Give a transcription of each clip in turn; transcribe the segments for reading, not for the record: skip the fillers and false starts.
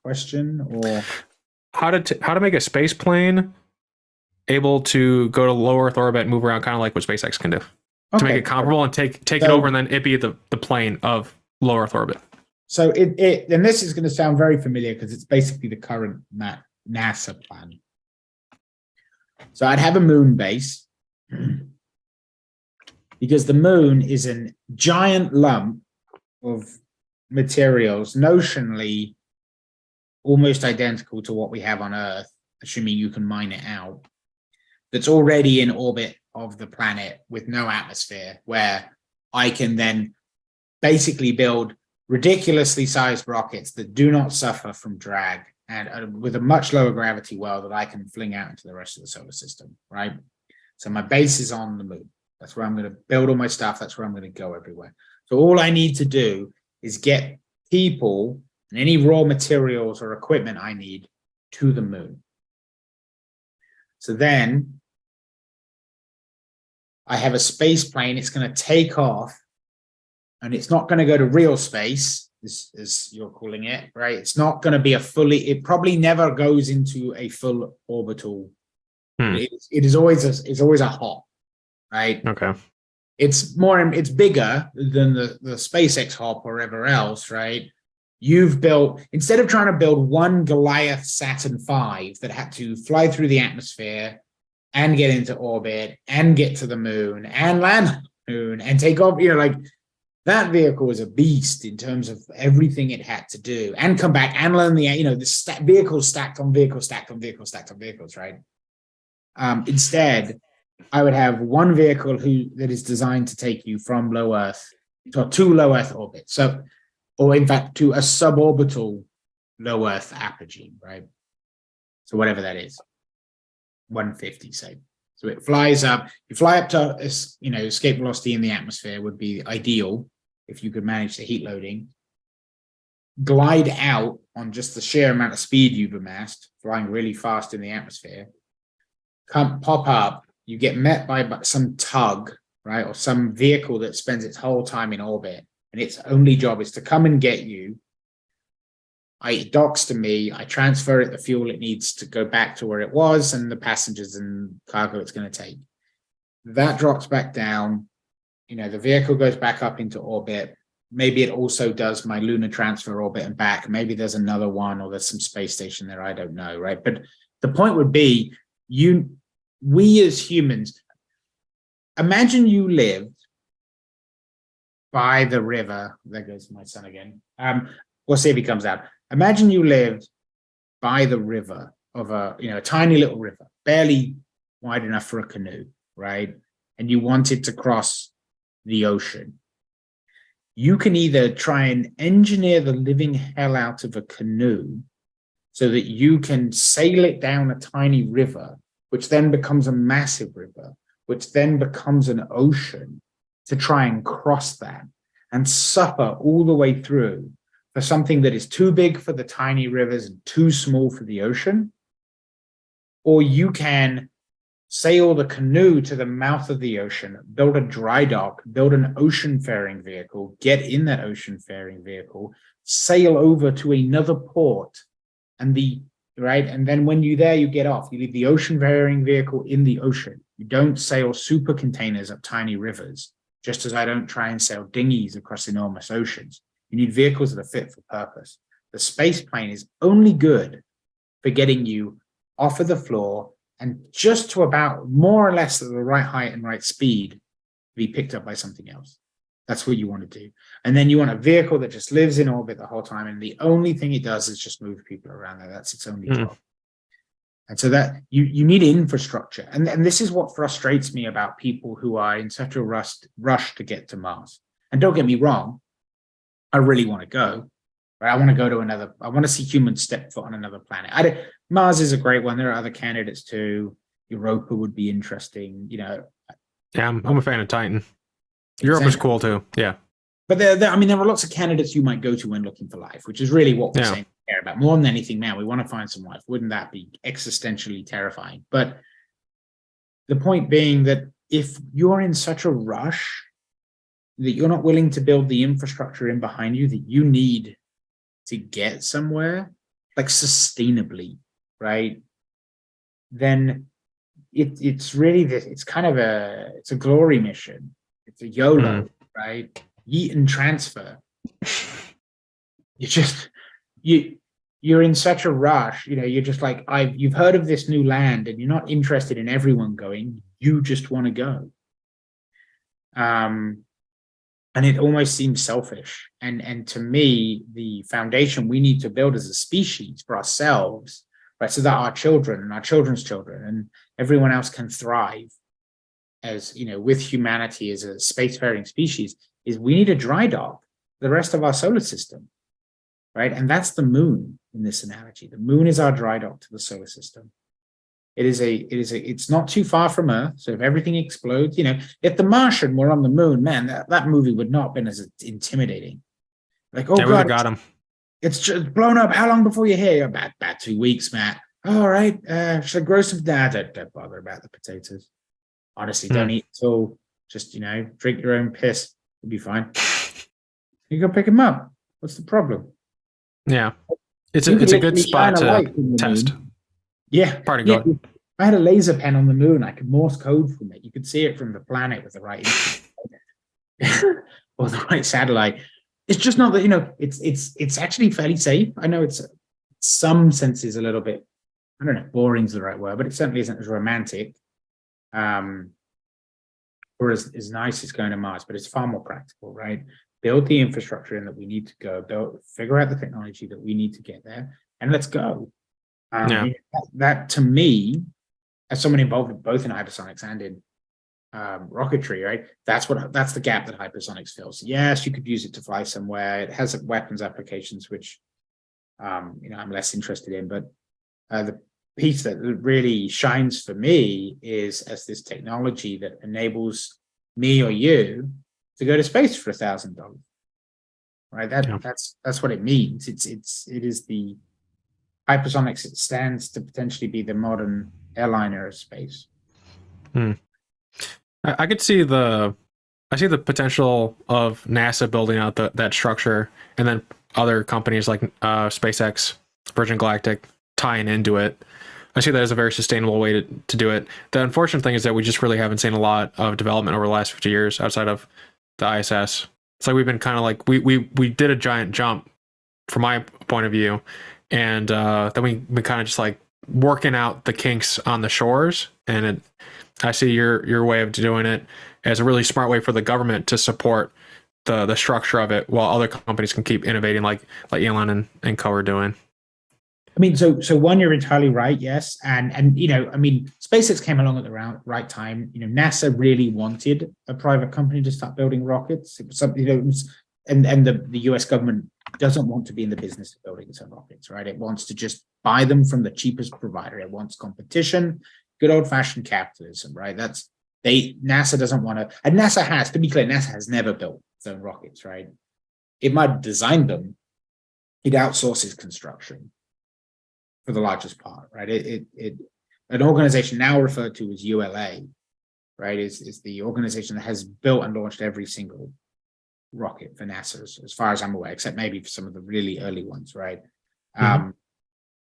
question, or how to make a space plane able to go to low Earth orbit and move around, kind of like what SpaceX can do, to make it comparable and take it over, and then it be the plane of low Earth orbit. So it and this is going to sound very familiar because it's basically the current NASA plan. So I'd have a moon base, because the moon is a giant lump of materials, notionally almost identical to what we have on Earth, assuming you can mine it out, that's already in orbit of the planet with no atmosphere, where I can then basically build ridiculously sized rockets that do not suffer from drag, and with a much lower gravity well that I can fling out into the rest of the solar system, right? So my base is on the moon. That's where I'm going to build all my stuff. That's where I'm going to go everywhere. So all I need to do is get people and any raw materials or equipment I need to the moon. So then I have a space plane. It's going to take off, and it's not going to go to real space, as you're calling it, right? It's not going to be it probably never goes into a full orbital. It's always a hop, right? Okay. It's bigger than the SpaceX hop or whatever else, right? You've built, instead of trying to build one Goliath Saturn V that had to fly through the atmosphere and get into orbit and get to the moon and land on the moon and take off, that vehicle was a beast in terms of everything it had to do, and come back and learn the vehicles stacked on vehicles, stacked on vehicles, stacked on vehicles, right? Instead, I would have one vehicle that is designed to take you from low Earth to low Earth orbit. So, or in fact, to a suborbital low Earth apogee, right? So whatever that is, 150, say. So it flies up. You fly up to, escape velocity in the atmosphere would be ideal if you could manage the heat loading. Glide out on just the sheer amount of speed you've amassed, flying really fast in the atmosphere. Pop up. You get met by some tug, right, or some vehicle that spends its whole time in orbit, and its only job is to come and get you. It docks to me. I transfer it the fuel it needs to go back to where it was, and the passengers and cargo it's going to take. That drops back down. The vehicle goes back up into orbit. Maybe it also does my lunar transfer orbit and back. Maybe there's another one, or there's some space station there. I don't know, right? But the point would be, we as humans, imagine you lived by the river. There goes my son again. We'll see if he comes out. Imagine you lived by the river of a tiny little river, barely wide enough for a canoe, right? And you wanted to cross the ocean. You can either try and engineer the living hell out of a canoe so that you can sail it down a tiny river, which then becomes a massive river, which then becomes an ocean, to try and cross that and suffer all the way through for something that is too big for the tiny rivers and too small for the ocean. Or you can sail the canoe to the mouth of the ocean, build a dry dock, build an ocean-faring vehicle, get in that ocean-faring vehicle, sail over to another port, and then when you're there, you get off. You leave the ocean-faring vehicle in the ocean. You don't sail super containers up tiny rivers, just as I don't try and sail dinghies across enormous oceans. You need vehicles that are fit for purpose. The space plane is only good for getting you off of the floor and just to about more or less at the right height and right speed to be picked up by something else. That's what you want to do. And then you want a vehicle that just lives in orbit the whole time, and the only thing it does is just move people around there. That's its only job. And so that you need infrastructure. And this is what frustrates me about people who are in such a rush to get to Mars. And don't get me wrong, I really want to go. Right? I want to go to I want to see humans step foot on another planet. Mars is a great one. There are other candidates too. Europa would be interesting. Yeah, I'm a fan of Titan. Europe is cool too. Yeah. But there are lots of candidates you might go to when looking for life, which is really what we're saying we care about. More than anything now, we want to find some life. Wouldn't that be existentially terrifying? But the point being that if you're in such a rush that you're not willing to build the infrastructure in behind you that you need to get somewhere, like sustainably, right? Then it's really this. It's kind of it's a glory mission. It's a YOLO, right? Yeet and transfer. You just you're in such a rush. You're just like you've heard of this new land, and you're not interested in everyone going. You just want to go. And it almost seems selfish. And to me, the foundation we need to build as a species for ourselves, right, so that our children and our children's children and everyone else can thrive as, with humanity as a spacefaring species, is we need a dry dock the rest of our solar system, right? And that's the moon in this analogy. The moon is our dry dock to the solar system. It's not too far from Earth. So if everything explodes, if The Martian were on the moon, man, that movie would not have been as intimidating. Like, oh, God, got him. It's just blown up. How long before you're here? About 2 weeks, Matt. All right. Should I grow some? Don't bother about the potatoes. Honestly, don't eat at all. Just, drink your own piss. You'll be fine. You go pick them up. What's the problem? Yeah. It's a good spot to test. Yeah. Pardon, I had a laser pen on the moon. I could Morse code from it. You could see it from the planet with the right or the right satellite. It's just not that, it's actually fairly safe. I know it's some senses a little bit, I don't know if boring is the right word, but it certainly isn't as romantic or as nice as going to Mars, but it's far more practical, right? Build the infrastructure in that we need to go, figure out the technology that we need to get there, and let's go. That to me, as someone involved both in hypersonics and in rocketry, right? That's the gap that hypersonics fills. Yes, you could use it to fly somewhere. It has weapons applications, which I'm less interested in. But the piece that really shines for me is as this technology that enables me or you to go to space for $1,000. Right? That's what it means. It is the hypersonics. It stands to potentially be the modern airliner of space. I could see the potential of NASA building out that structure, and then other companies like SpaceX, Virgin Galactic tying into it. I see that as a very sustainable way to do it. The unfortunate thing is that we just really haven't seen a lot of development over the last 50 years outside of the ISS. It's like we've been kind of like we did a giant jump from my point of view, and then we kind of just like working out the kinks on the shores. And I see your way of doing it as a really smart way for the government to support the structure of it, while other companies can keep innovating, like Elon and co are doing. I mean, so one, you're entirely right, yes, and SpaceX came along at the right time. NASA really wanted a private company to start building rockets. It was something, and the US government doesn't want to be in the business of building its own rockets, right? It wants to just buy them from the cheapest provider. It wants competition, good old-fashioned capitalism, right? NASA doesn't want to, and NASA has, to be clear, NASA has never built its own rockets, right? It might have designed them. It outsources construction for the largest part, right? An organization now referred to as ULA, right, is the organization that has built and launched every single rocket for NASA, as far as I'm aware, except maybe for some of the really early ones, right?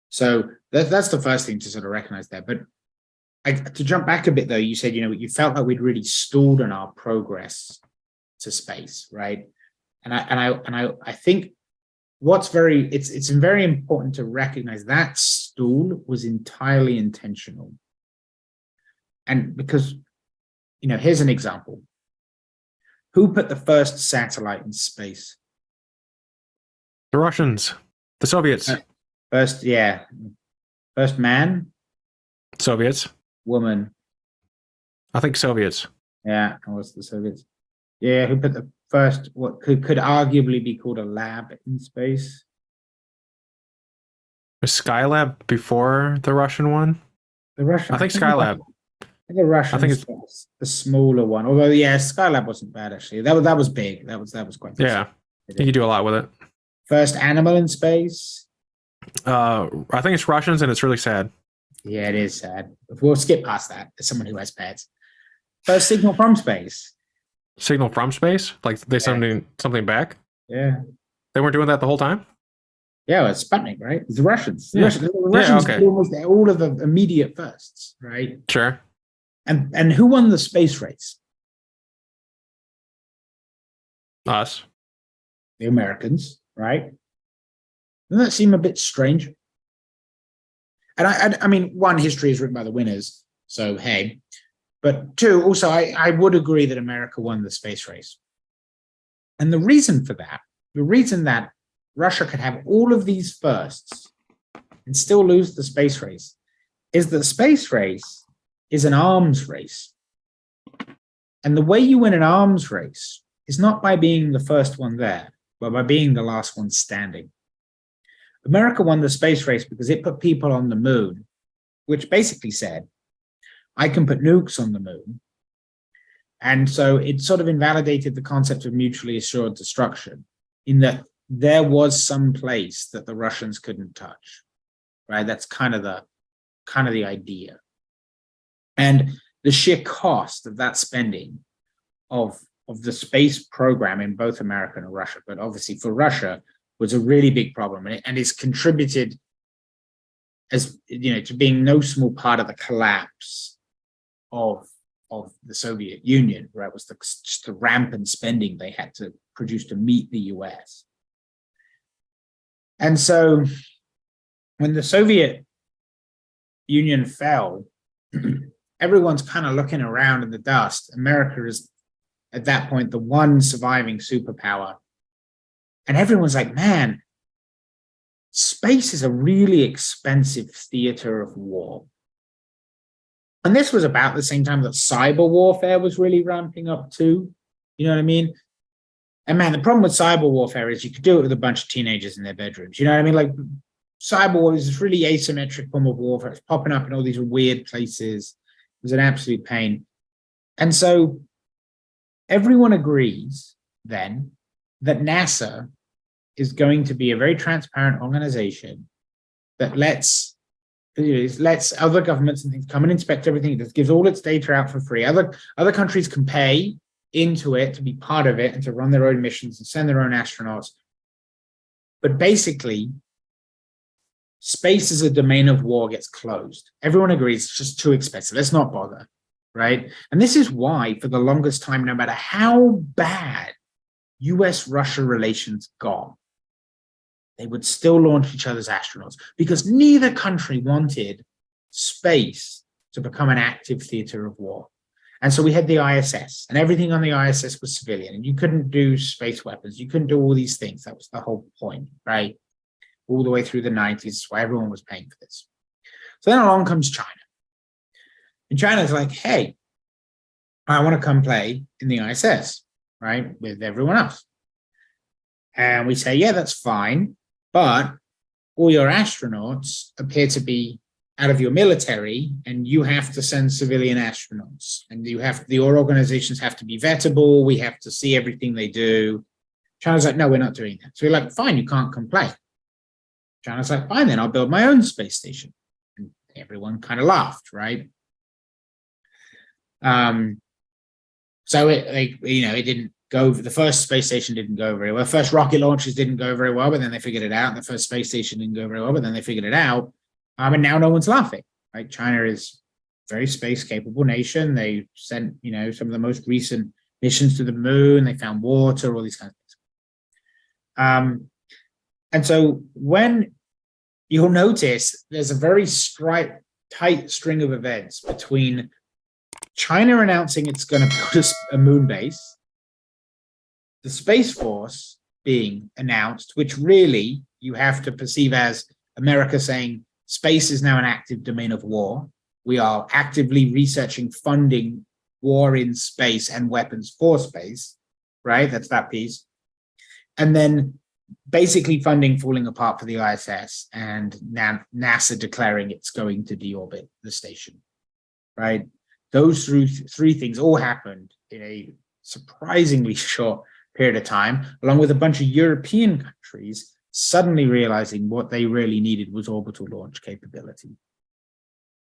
So that's the first thing to sort of recognize there. But to jump back a bit, though, you said, you felt like we'd really stalled on our progress to space, right? And I think it's very important to recognize that stall was entirely intentional. And because, here's an example. Who put the first satellite in space? The Russians, the Soviets. First man? Soviets. Woman? I think Soviets. Yeah, it was the Soviets. Yeah, who put the first, what could arguably be called a lab in space? Was Skylab before the Russian one? The Russian. I think Skylab. The Russian. I think it's the smaller one. Although, Skylab wasn't bad actually. That was big. That was quite. Yeah, you could do a lot with it. First animal in space. I think it's Russians, and it's really sad. Yeah, it is sad. We'll skip past that. As someone who has pets. First signal from space. Signal from space? Like they sending something back? Yeah. They weren't doing that the whole time? Yeah, well, it's Sputnik, right? It's the Russians. The Yeah. Russians Okay. did almost all of the immediate firsts, right? Sure. And who won the space race? Us. The Americans, right? Doesn't that seem a bit strange? And I mean, one, history is written by the winners, so hey. But two, also, I would agree that America won the space race. And the reason for that, the reason that Russia could have all of these firsts and still lose the space race, is that the space race is an arms race. And the way you win an arms race is not by being the first one there, but by being the last one standing. America won the space race because it put people on the moon, which basically said, I can put nukes on the moon. And so it sort of invalidated the concept of mutually assured destruction, in that there was some place that the Russians couldn't touch, right? That's kind of the idea. And the sheer cost of that spending of the space program in both America and Russia, but obviously for Russia, was a really big problem, and it's contributed, as you know, to being no small part of the collapse of the Soviet Union, where it was just the rampant spending they had to produce to meet the US. And so when the Soviet Union fell, everyone's kind of looking around in the dust. America is at that point the one surviving superpower. And everyone's like, man, space is a really expensive theater of war. And this was about the same time that cyber warfare was really ramping up too. You know what I mean? And man, the problem with cyber warfare is you could do it with a bunch of teenagers in their bedrooms. You know what I mean? Like, cyber war is this really asymmetric form of warfare. It's popping up in all these weird places. It was an absolute pain. And so everyone agrees then that NASA is going to be a very transparent organization that lets other governments and things come and inspect everything. It gives all its data out for free. Other countries can pay into it to be part of it and to run their own missions and send their own astronauts. But basically, space as a domain of war gets closed. Everyone agrees it's just too expensive. Let's not bother, right? And this is why, for the longest time, no matter how bad US-Russia relations got, they would still launch each other's astronauts, because neither country wanted space to become an active theater of war. And so we had the ISS, and everything on the ISS was civilian, and you couldn't do space weapons. You couldn't do all these things. That was the whole point, right? All the way through the 90s, why everyone was paying for this. So then along comes China. And China's like, hey, I want to come play in the ISS, right, with everyone else. And we say, yeah, that's fine, but all your astronauts appear to be out of your military, and you have to send civilian astronauts, and your organizations have to be vettable. We have to see everything they do. China's like, no, we're not doing that. So we're like, fine, you can't come play. China's like, fine, then I'll build my own space station. And everyone kind of laughed, right? So it didn't go. The first space station didn't go very well. The first rocket launches didn't go very well, but then they figured it out. And the first space station didn't go very well, but then they figured it out. And now no one's laughing, right? China is a very space capable nation. They sent, some of the most recent missions to the moon. They found water, all these kinds of things. And so when you'll notice, there's a very tight string of events between China announcing it's going to build a moon base, the Space Force being announced, which really you have to perceive as America saying space is now an active domain of war. We are actively researching, funding war in space and weapons for space, right? That's that piece. And then basically funding falling apart for the ISS, and NASA declaring it's going to deorbit the station, right? Those three things all happened in a surprisingly short period of time, along with a bunch of European countries suddenly realizing what they really needed was orbital launch capability,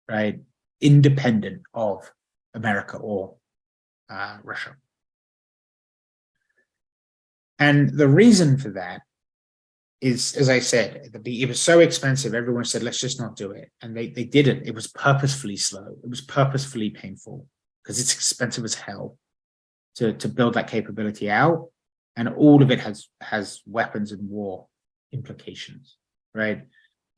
right? Independent of America or Russia. And the reason for that is, as I said, it was so expensive. Everyone said, let's just not do it. And they didn't. It was purposefully slow. It was purposefully painful because it's expensive as hell to build that capability out. And all of it has weapons and war implications, right?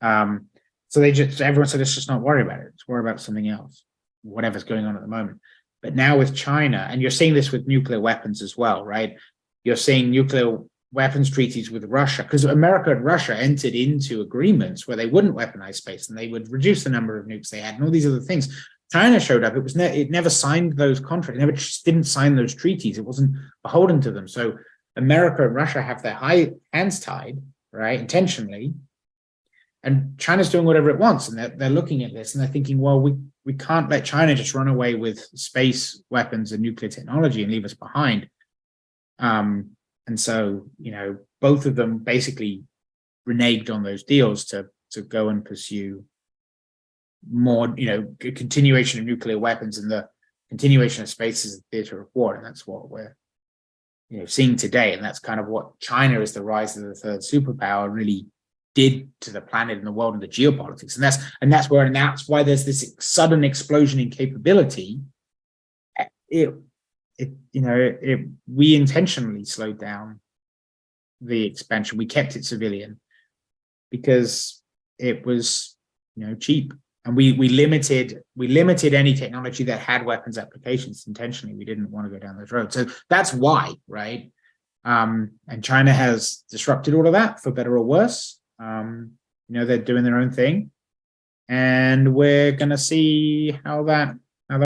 So everyone said, let's just not worry about it. Let's worry about something else, whatever's going on at the moment. But now with China, and you're seeing this with nuclear weapons as well, right? You're seeing nuclear weapons treaties with Russia, because America and Russia entered into agreements where they wouldn't weaponize space and they would reduce the number of nukes they had and all these other things. China showed up. It never signed those contracts. It never just didn't sign those treaties. It wasn't beholden to them. So America and Russia have their hands tied, right, intentionally, and China's doing whatever it wants. And they're looking at this and they're thinking, well, we can't let China just run away with space weapons and nuclear technology and leave us behind. And so, both of them basically reneged on those deals to go and pursue more, continuation of nuclear weapons and the continuation of space as a theater of war. And that's what we're seeing today. And that's kind of what China, as the rise of the third superpower, really did to the planet and the world and the geopolitics. And that's why there's this sudden explosion in capability. We intentionally slowed down the expansion. We kept it civilian because it was, cheap. And we limited any technology that had weapons applications intentionally. We didn't want to go down those roads. So that's why, right? And China has disrupted all of that for better or worse. They're doing their own thing. And we're going to see how that